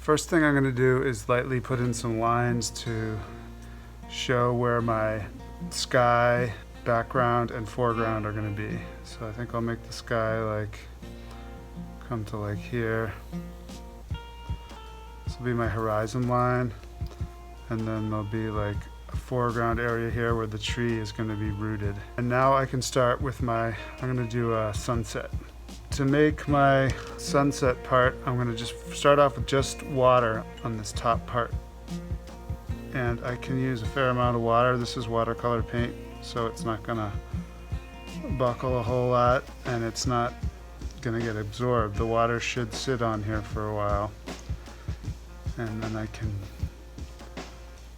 First thing I'm going to do is lightly put in some lines to show where my sky, background, and foreground are going to be. So I think I'll make the sky like come to like here. This will be my horizon line, and then there'll be like a foreground area here where the tree is going to be rooted. And now I can start with I'm going to do a sunset. To make my sunset part, I'm going to just start off with just water on this top part. And I can use a fair amount of water. This is watercolor paint, so it's not going to buckle a whole lot, and it's not going to get absorbed. The water should sit on here for a while, and then I can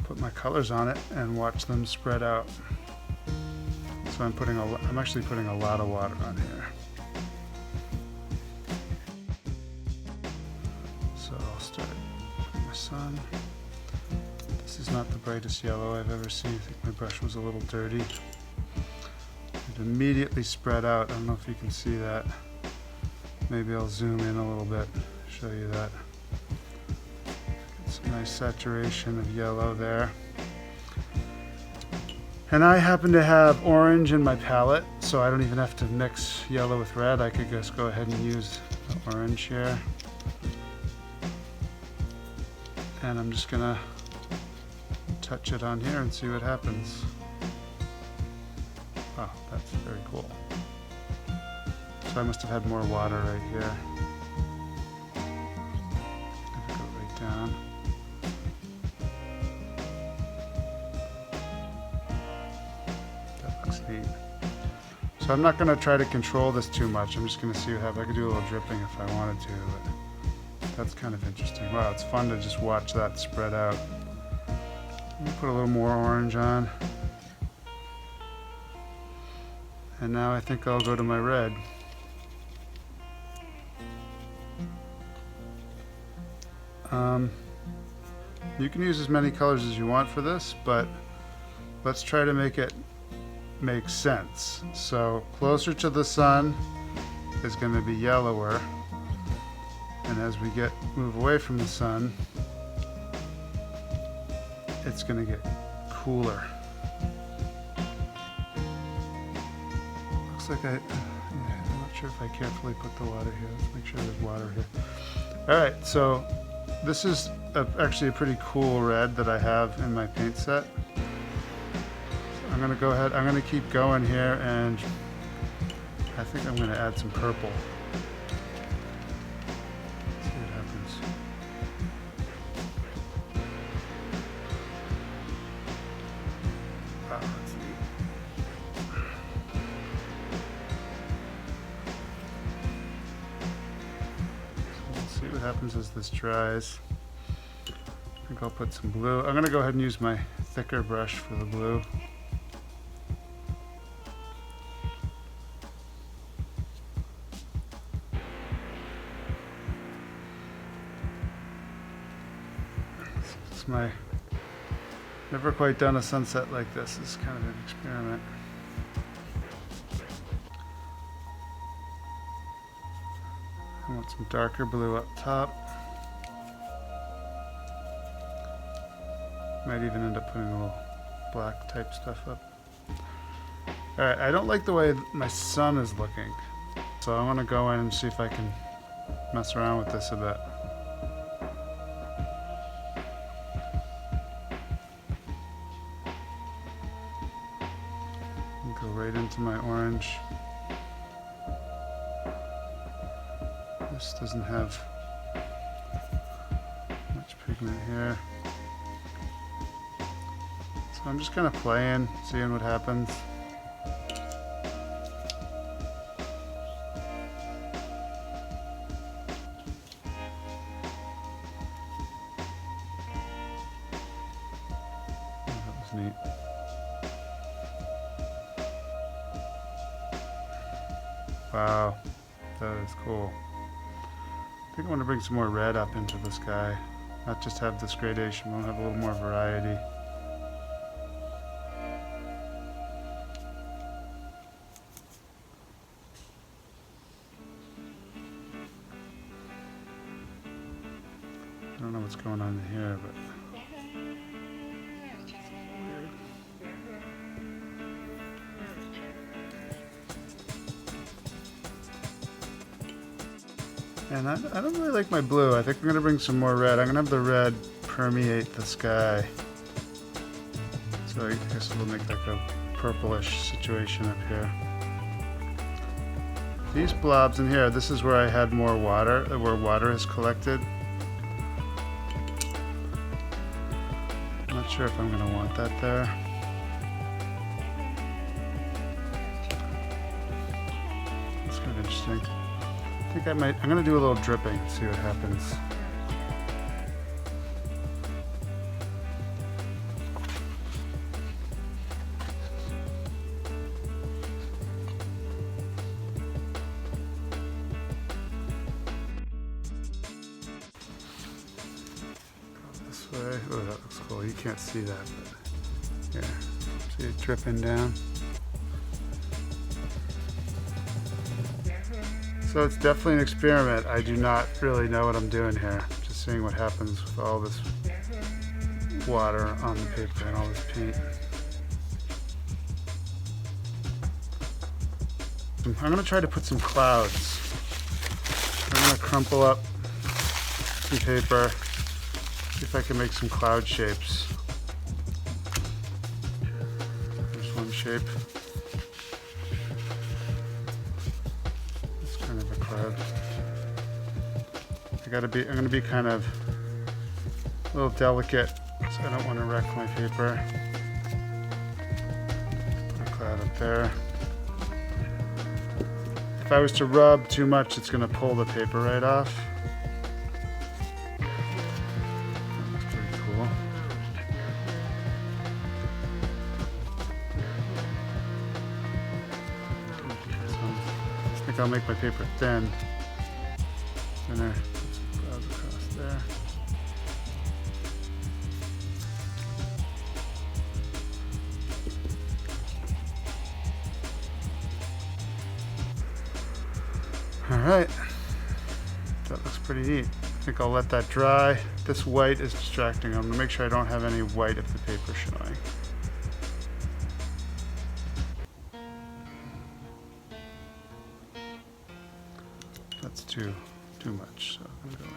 put my colors on it and watch them spread out. So I'm actually putting a lot of water on here. So I'll start with my sun. This is not the brightest yellow I've ever seen. I think my brush was a little dirty. It immediately spread out. I don't know if you can see that. Maybe I'll zoom in a little bit, show you that. Get some nice saturation of yellow there. And I happen to have orange in my palette, so I don't even have to mix yellow with red. I could just go ahead and use the orange here. And I'm just gonna touch it on here and see what happens. Oh, that's very cool. So I must have had more water right here. Go right down. That looks neat. So I'm not going to try to control this too much. I'm just going to see what happens. I could do a little dripping if I wanted to, but that's kind of interesting. Wow, it's fun to just watch that spread out. Let me put a little more orange on. And now I think I'll go to my red. You can use as many colors as you want for this, but let's try to make it make sense. So closer to the sun is going to be yellower, and as we move away from the sun, it's going to get cooler. Looks like I'm not sure if I carefully put the water here. Let's make sure there's water here. All right, so this is actually a pretty cool red that I have in my paint set. So I'm going to go ahead, I'm going to keep going here, and I think I'm going to add some purple. See what happens. Wow, that's neat. So we'll see what happens as this dries. I think I'll put some blue. I'm going to go ahead and use my thicker brush for the blue. It's my never quite done a sunset like this. It's kind of an experiment. I want some darker blue up top. Might even end up putting a little black type stuff up. Alright, I don't like the way my sun is looking, so I want to go in and see if I can mess around with this a bit. Go right into my orange. This doesn't have much pigment here. So I'm just kind of playing, seeing what happens. Oh, that was neat. Wow, that is cool. I think I want to bring some more red up into the sky. Not just have this gradation, we'll have a little more variety. I don't know what's going on in here, but and I don't really like my blue. I think I'm gonna bring some more red. I'm gonna have the red permeate the sky. So I guess it'll make like a purplish situation up here. These blobs in here, this is where I had more water, where water is collected. I'm not sure if I'm gonna want that there. That's kind of interesting. I think I'm gonna do a little dripping, see what happens. Go this way. Oh, that looks cool. You can't see that, but here. See it dripping down. So it's definitely an experiment. I do not really know what I'm doing here. Just seeing what happens with all this water on the paper and all this paint. I'm going to try to put some clouds. I'm going to crumple up some paper, see if I can make some cloud shapes. There's one shape. I'm gonna be kind of a little delicate, so I don't want to wreck my paper. Put a cloud up there. If I was to rub too much, it's gonna pull the paper right off. That's pretty cool. I think I'll make my paper thin. Thinner. Clouds across there. All right, that looks pretty neat. I think I'll let that dry. This white is distracting. I'm gonna make sure I don't have any white of the paper showing. That's too much, so I'm going.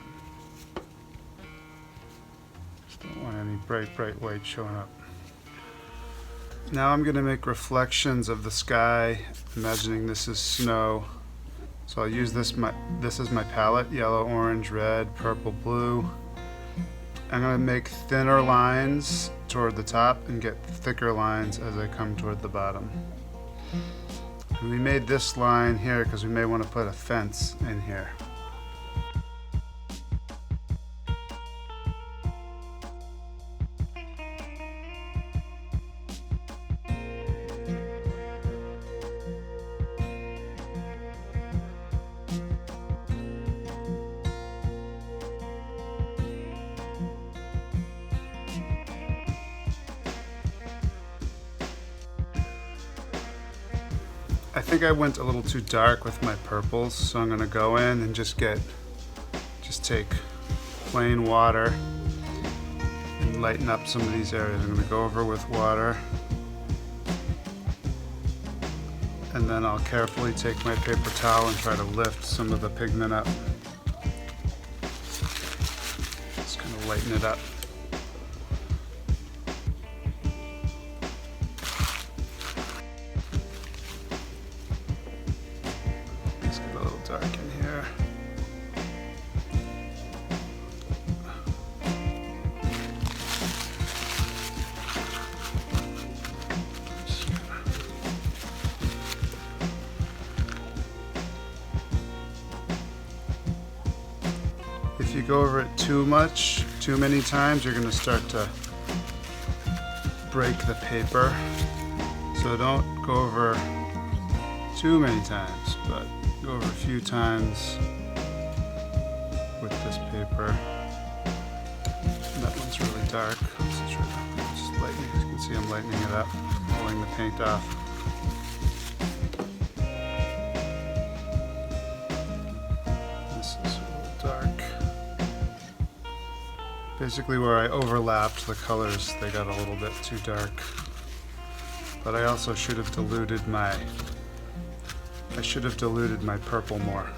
Just don't want any bright white showing up. Now I'm going to make reflections of the sky, imagining this is snow. So I'll use this as my palette: yellow, orange, red, purple, blue. I'm going to make thinner lines toward the top and get thicker lines as I come toward the bottom. And we made this line here because we may want to put a fence in here. I think I went a little too dark with my purples, so I'm gonna go in and just take plain water and lighten up some of these areas. I'm gonna go over with water, and then I'll carefully take my paper towel and try to lift some of the pigment up. Just kind of lighten it up. Dark in here. If you go over it too many times, you're going to start to break the paper. So don't go over too many times, but go over a few times with this paper. And that one's really dark. Let's try to just lighten it. As you can see, I'm lightening it up, pulling the paint off. This is a little dark. Basically where I overlapped the colors, they got a little bit too dark. But I also should have diluted my purple more.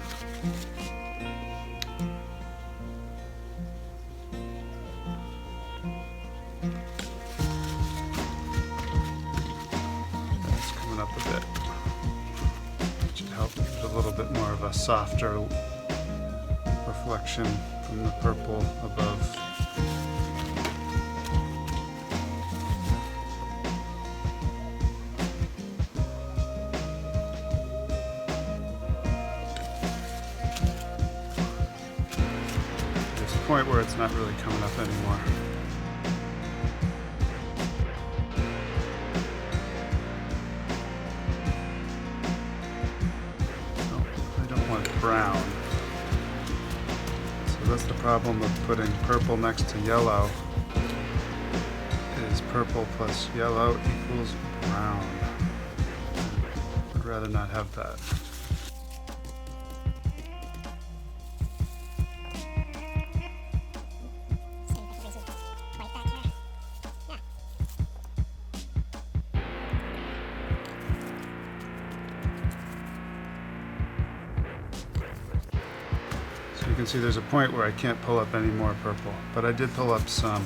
That's coming up a bit. Should help give it a little bit more of a softer reflection from the purple above. There's a point where it's not really coming up anymore. I don't want brown. So that's the problem of putting purple next to yellow, is purple plus yellow equals brown. I'd rather not have that. You can see there's a point where I can't pull up any more purple, but I did pull up some.